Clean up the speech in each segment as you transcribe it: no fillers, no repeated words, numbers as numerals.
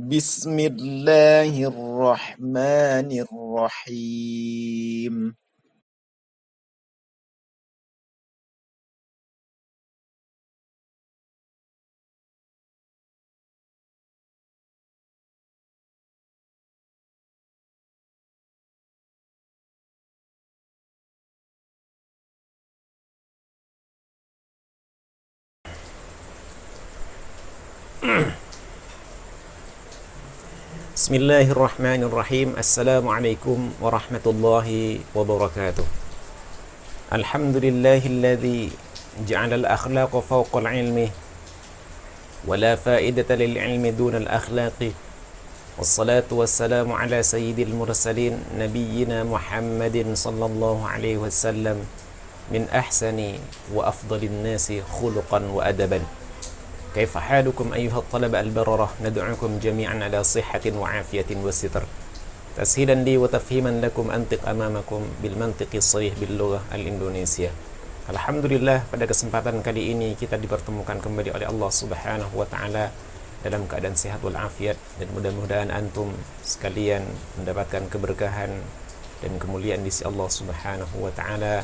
Bismillahirrahmanirrahim. Bismillahirrahmanirrahim. Assalamualaikum warahmatullahi wabarakatuh. Alhamdulillahilladzi ja'ala al-akhlaqa fawqa al-ilmi wa la fa'idata lil-ilmi duna al-akhlaqi. Wassalatu wassalamu ala sayyidil mursalin nabiyyina Muhammadin sallallahu alaihi wasallam min ahsani wa afdalin nasi khuluqan wa adaban. كيف حالكم أيها الطلبة البررة ندعوكم جميعا على صحة وعافية وستر تسهيلا لي وتفهيما لكم أنطق أمامكم بالمنطق الصريح باللغة الإندونيسية. Alhamdulillah, pada kesempatan kali ini kita dipertemukan kembali oleh Allah Subhanahu wa taala dalam keadaan sehat walafiat, dan mudah-mudahan antum sekalian mendapatkan keberkahan dan kemuliaan di sisi Allah Subhanahu wa taala,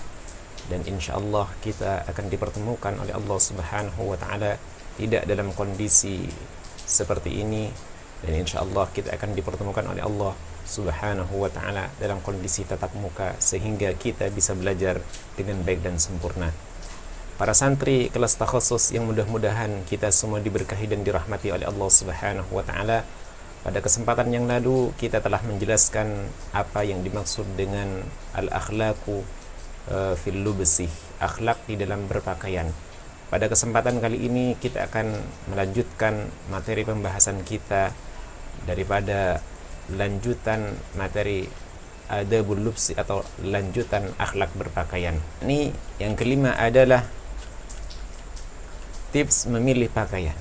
dan insyaallah kita akan dipertemukan oleh Allah Subhanahu wa taala tidak dalam kondisi seperti ini, dan insyaallah kita akan dipertemukan oleh Allah Subhanahu wa taala dalam kondisi tatap muka sehingga kita bisa belajar dengan baik dan sempurna. Para santri kelas takhusus yang mudah-mudahan kita semua diberkahi dan dirahmati oleh Allah Subhanahu wa taala. Pada kesempatan yang lalu kita telah menjelaskan apa yang dimaksud dengan al-akhlaqu fil lubsi, akhlak di dalam berpakaian. Pada kesempatan kali ini kita akan melanjutkan materi pembahasan kita daripada lanjutan materi adabul lubsi atau lanjutan akhlak berpakaian. Ini yang kelima adalah tips memilih pakaian.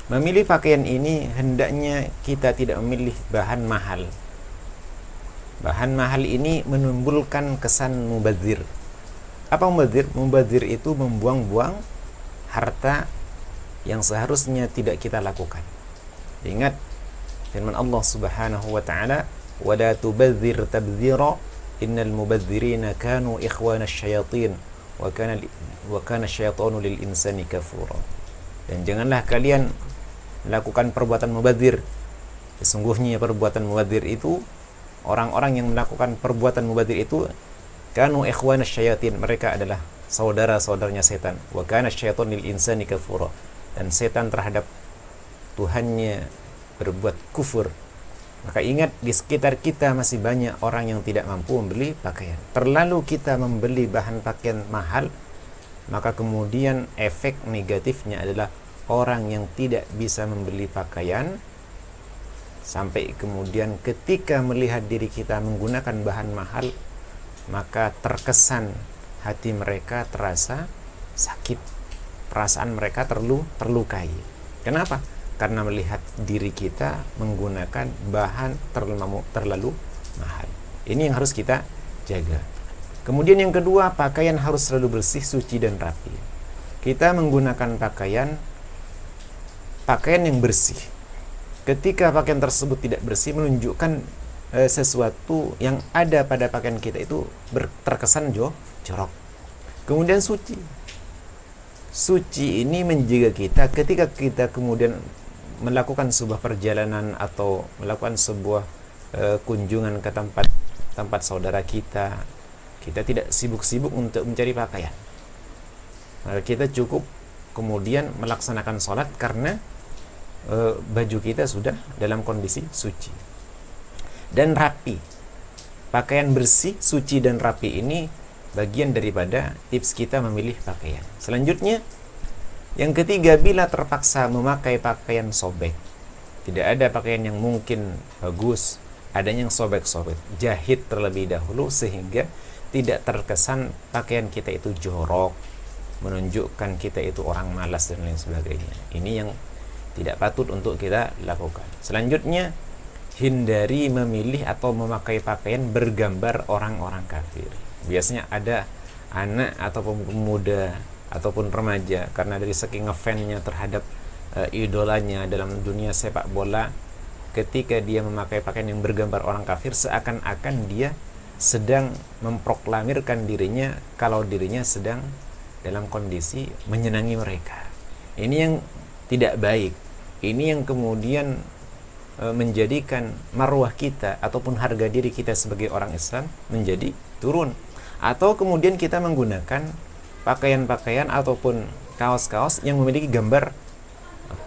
Memilih pakaian ini hendaknya kita tidak memilih bahan mahal. Bahan mahal ini menimbulkan kesan mubadzir. Apa mubadzir? Mubadzir itu membuang-buang harta yang seharusnya tidak kita lakukan. Ingat firman Allah Subhanahu wa taala, "Wa la tubadzir tabdzira innal mubadzirina kanu ikhwana asyayatin wa kana asyaitanu lil insani kafura." Dan janganlah kalian melakukan perbuatan mubadzir. Sesungguhnya perbuatan mubadzir itu, orang-orang yang melakukan perbuatan mubadzir itu kanu ikhwana syayatin, mereka adalah saudara-saudaranya setan. Wa kana syaitanu lil insani kafura, dan setan terhadap Tuhannya berbuat kufur. Maka ingat, di sekitar kita masih banyak orang yang tidak mampu membeli pakaian. Terlalu kita membeli bahan pakaian mahal, maka kemudian efek negatifnya adalah orang yang tidak bisa membeli pakaian sampai kemudian ketika melihat diri kita menggunakan bahan mahal, maka terkesan hati mereka terasa sakit, perasaan mereka terlukai. Kenapa? Karena melihat diri kita menggunakan bahan terlalu mahal. Ini yang harus kita jaga. Kemudian yang kedua, pakaian harus selalu bersih, suci, dan rapi. Kita menggunakan pakaian yang bersih. Ketika pakaian tersebut tidak bersih, menunjukkan sesuatu yang ada pada pakaian kita itu terkesan jorok. Kemudian suci ini menjaga kita ketika kita kemudian melakukan sebuah perjalanan atau melakukan sebuah kunjungan ke tempat saudara kita tidak sibuk-sibuk untuk mencari pakaian. Maka kita cukup kemudian melaksanakan sholat karena baju kita sudah dalam kondisi suci dan rapi. Pakaian bersih, suci, dan rapi ini bagian daripada tips kita memilih pakaian. Selanjutnya, yang ketiga, bila terpaksa memakai pakaian sobek, tidak ada pakaian yang mungkin bagus, adanya yang sobek-sobek, jahit terlebih dahulu sehingga tidak terkesan pakaian kita itu jorok, menunjukkan kita itu orang malas dan lain sebagainya. Ini yang tidak patut untuk kita lakukan. Selanjutnya, hindari memilih atau memakai pakaian bergambar orang-orang kafir. Biasanya ada anak ataupun pemuda ataupun remaja, karena dari saking ngefan-nya terhadap idolanya dalam dunia sepak bola, ketika dia memakai pakaian yang bergambar orang kafir, seakan-akan dia sedang memproklamirkan dirinya kalau dirinya sedang dalam kondisi menyenangi mereka. Ini yang tidak baik. Ini yang kemudian menjadikan marwah kita ataupun harga diri kita sebagai orang Islam menjadi turun. Atau kemudian kita menggunakan pakaian-pakaian ataupun kaos-kaos yang memiliki gambar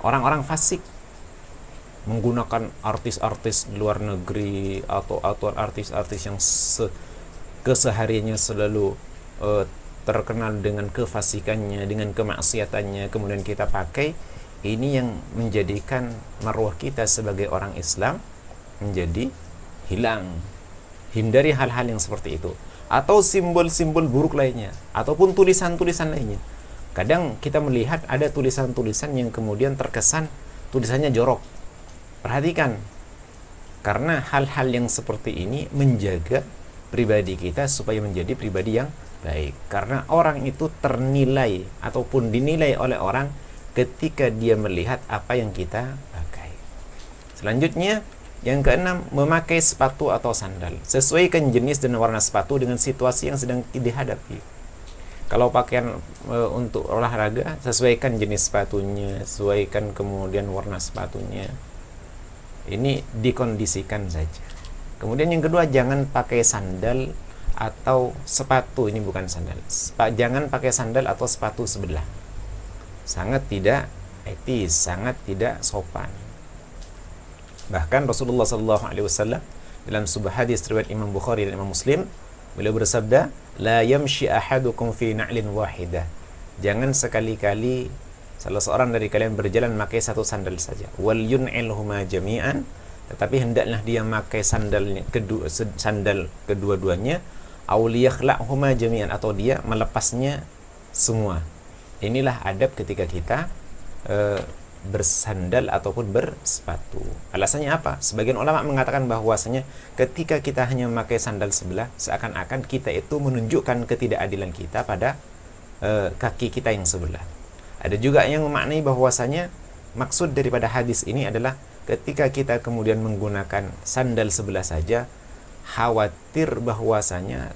orang-orang fasik, menggunakan artis-artis luar negeri atau artis-artis yang kesehariannya selalu terkenal dengan kefasikannya, dengan kemaksiatannya, kemudian kita pakai. Ini yang menjadikan marwah kita sebagai orang Islam menjadi hilang. Hindari hal-hal yang seperti itu. Atau simbol-simbol buruk lainnya, ataupun tulisan-tulisan lainnya. Kadang kita melihat ada tulisan-tulisan yang kemudian terkesan tulisannya jorok. Perhatikan, karena hal-hal yang seperti ini menjaga pribadi kita supaya menjadi pribadi yang baik. Karena orang itu ternilai ataupun dinilai oleh orang ketika dia melihat apa yang kita pakai. Selanjutnya, yang keenam, memakai sepatu atau sandal. Sesuaikan jenis dan warna sepatu dengan situasi yang sedang dihadapi. Kalau pakaian untuk olahraga, sesuaikan jenis sepatunya, sesuaikan kemudian warna sepatunya. Ini dikondisikan saja. Kemudian yang kedua, jangan pakai sandal atau sepatu. Ini bukan sandal. Jangan pakai sandal atau sepatu sebelah. Sangat tidak etis, sangat tidak sopan. Bahkan Rasulullah SAW dalam sebuah hadis riwayat Imam Bukhari dan Imam Muslim, beliau bersabda, la yamshi ahadukum fi na'lin wahidah. Jangan sekali-kali salah seorang dari kalian berjalan memakai satu sandal saja. Wal yun'ilhuma jami'an, tetapi hendaklah dia memakai sandal kedua-duanya. Aw liyakhla'huma jami'an, atau dia melepasnya semua. Inilah adab ketika kita bersandal ataupun bersepatu. Alasannya apa? Sebagian ulama mengatakan bahwasanya ketika kita hanya memakai sandal sebelah, seakan-akan kita itu menunjukkan ketidakadilan kita pada kaki kita yang sebelah. Ada juga yang memaknai bahwasanya maksud daripada hadis ini adalah ketika kita kemudian menggunakan sandal sebelah saja, khawatir bahwasanya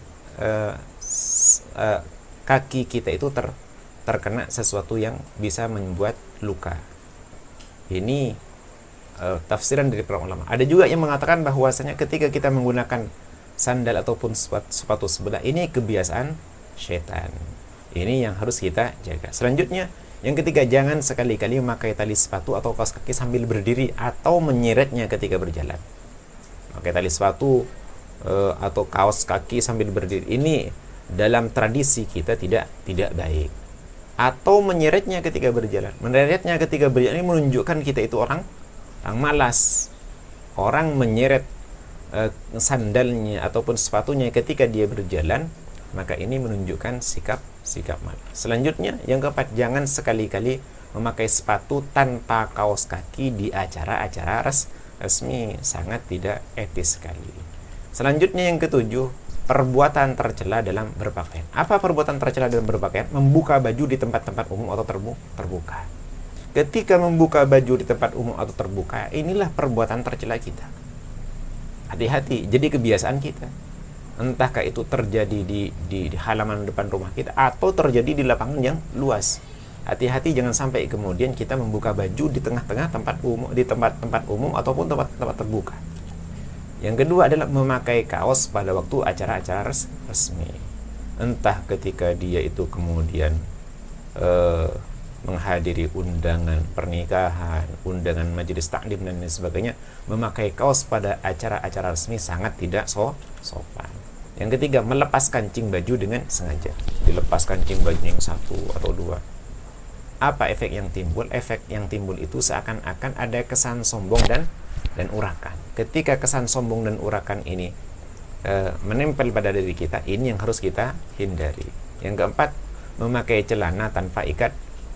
kaki kita itu terkena sesuatu yang bisa membuat luka. Ini tafsiran dari para ulama. Ada juga yang mengatakan bahwasanya ketika kita menggunakan sandal ataupun sepatu sebelah, ini kebiasaan syaitan. Ini yang harus kita jaga. Selanjutnya, yang ketiga, jangan sekali-kali memakai tali sepatu atau kaos kaki sambil berdiri atau menyeretnya ketika berjalan. Memakai tali sepatu atau kaos kaki sambil berdiri, ini dalam tradisi kita tidak baik. Atau menyeretnya ketika berjalan. Menyeretnya ketika berjalan ini menunjukkan kita itu orang malas. Orang menyeret sandalnya ataupun sepatunya ketika dia berjalan, maka ini menunjukkan sikap malas. Selanjutnya, yang keempat, jangan sekali-kali memakai sepatu tanpa kaos kaki di acara-acara resmi. Sangat tidak etis sekali. Selanjutnya, yang ketujuh, perbuatan tercela dalam berpakaian. Apa perbuatan tercela dalam berpakaian? Membuka baju di tempat-tempat umum atau terbuka. Ketika membuka baju di tempat umum atau terbuka, inilah perbuatan tercela kita. Hati-hati, jadi kebiasaan kita. Entahkah itu terjadi di halaman depan rumah kita atau terjadi di lapangan yang luas. Hati-hati jangan sampai kemudian kita membuka baju di tengah-tengah tempat umum, di tempat-tempat umum ataupun tempat-tempat terbuka. Yang kedua adalah memakai kaos pada waktu acara-acara resmi. Entah ketika dia itu kemudian menghadiri undangan pernikahan, undangan majelis taklim dan lain sebagainya, memakai kaos pada acara-acara resmi sangat tidak sopan. Yang ketiga, melepas kancing baju dengan sengaja. Dilepas kancing baju yang satu atau dua. Apa efek yang timbul? Efek yang timbul itu seakan-akan ada kesan sombong dan urakan. Ketika kesan sombong dan urakan ini menempel pada diri kita, ini yang harus kita hindari. Yang keempat, memakai celana tanpa ikat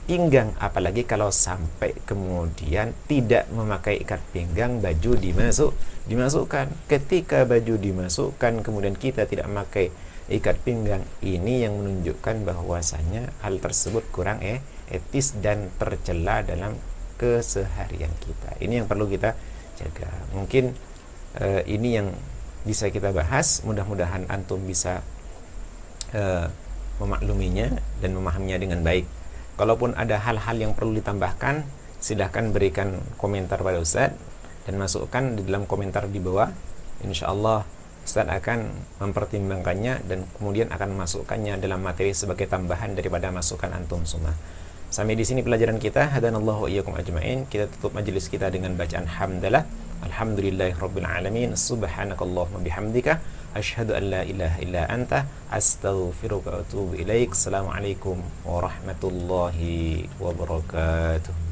pinggang, apalagi kalau sampai kemudian tidak memakai ikat pinggang, baju dimasukkan. Ketika baju dimasukkan kemudian kita tidak memakai ikat pinggang, ini yang menunjukkan bahwasanya hal tersebut kurang etis dan tercela dalam keseharian kita. Ini yang perlu kita jaga. Mungkin ini yang bisa kita bahas. Mudah-mudahan antum bisa memakluminya dan memahaminya dengan baik. Kalaupun ada hal-hal yang perlu ditambahkan, silahkan berikan komentar pada Ustaz dan masukkan di dalam komentar di bawah. InsyaAllah Ustaz akan mempertimbangkannya dan kemudian akan masukkannya dalam materi sebagai tambahan daripada masukan antum semua. Sampai di sini pelajaran kita. Hadanallahu wa iyyakum ajma'in. Kita tutup majelis kita dengan bacaan hamdalah. Alhamdulillahirabbil alamin. Subhanakallahumma bihamdika asyhadu an la ilaha illa anta astaghfiruka wa atubu ilaik. Assalamualaikum warahmatullahi wabarakatuh.